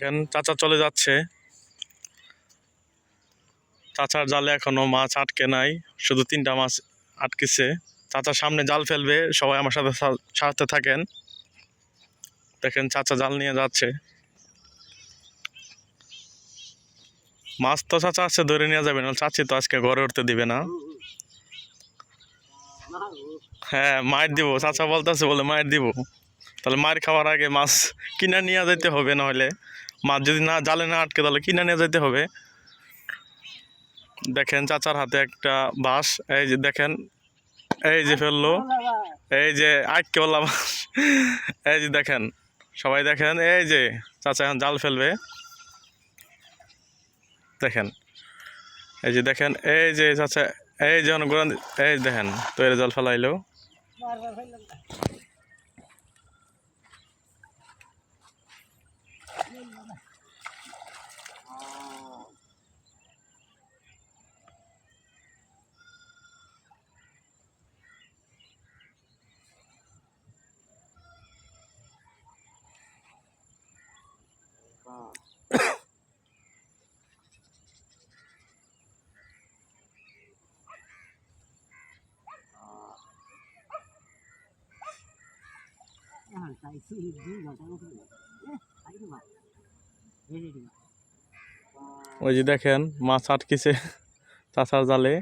এখন চাচা চলে যাচ্ছে। চাচার জালে এখনো মাছ আটকে নাই, শুধু 3টা মাছ আটকেছে। চাচার সামনে জাল ফেলবে, সবাই আমার সাথে সাথে থাকেন। দেখেন চাচা জাল নিয়ে যাচ্ছে। মাছ তো চাচা আছে, ধরে নিয়ে যাবে না, চাচি তো আজকে ঘরে উঠতে দিবে না। হ্যাঁ, মায়ের দিব, চাচা বলতেছে বলে মায়ের দিব। তাহলে মায়ের খাওয়ার আগে মাছ কিনে নিয়ে যেতে হবে, নাহলে মাছ যদি না জালে না আটকে তাহলে কিনে নিয়ে যেতে হবে। দেখেন চাচার হাতে একটা বাঁশ, এই যে দেখেন, এই যে ফেললো, এই যে আটকে বললাম। এই যে দেখেন, সবাই দেখেন, এই যে চাচা এখন জাল ফেলবে। দেখেন, এই যে দেখেন, এই যে চাচা, এই যে গোড়ান, এই দেখেন তৈরি জাল ফেলাইলো। ওই যে দেখেন মাছ আটকেছে চাচার জালে।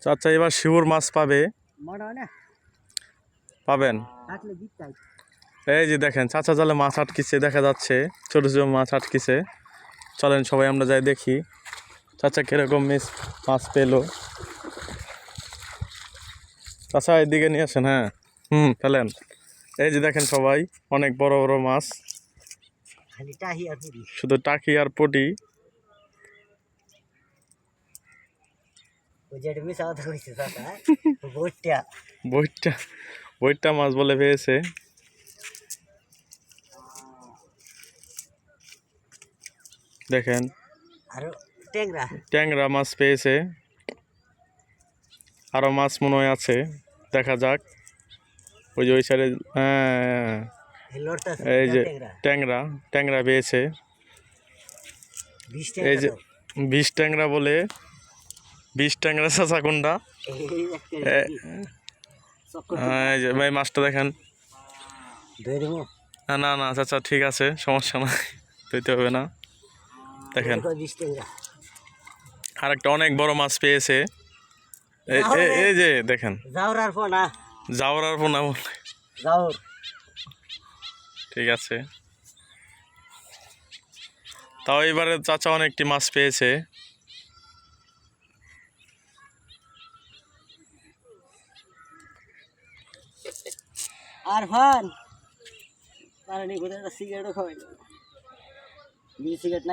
চাচা এবার শিউর মাছ পাবে, পাবেন। এই যে দেখেন চাচা জালে মাছ আটকেছে, দেখা যাচ্ছে ছোট ছোট মাছ আটকেছে। চলেন সবাই আমরা যাই দেখি চাচা কিরকম মাছ পেলো। চাচা এদিকে নিয়ে আসেন। হ্যাঁ, ফেলেন। এই যে দেখেন সবাই, অনেক বড় বড় মাছ, শুধু টাকি আর পটি। বইটা মাছ বলে পেয়েছে। দেখেন ট্যাংরা মাছ পেয়েছে, আরো মাছ মনে হয় আছে, দেখা যাক। ওই যে ওই সাইডে, হ্যাঁ, এই যে ট্যাংরা পেয়েছে। এই যে 20 ট্যাংরা বলে, 20 ট্যাংরা চাচা কোনটা? এই যে ভাই মাছটা দেখেন। না না চাচা ঠিক আছে, সমস্যা নাই, ধুইতে হবে না। দেখেন আরেকটা অনেক বড় মাছ পেয়েছে। এই যে দেখেন, জাওরার পোনা বলে। ঠিক আছে, তাও এবারে চাচা অনেকটি মাছ পেয়েছে। আর ভান সিগারেট খাওয়াই, সিগারেট নাই।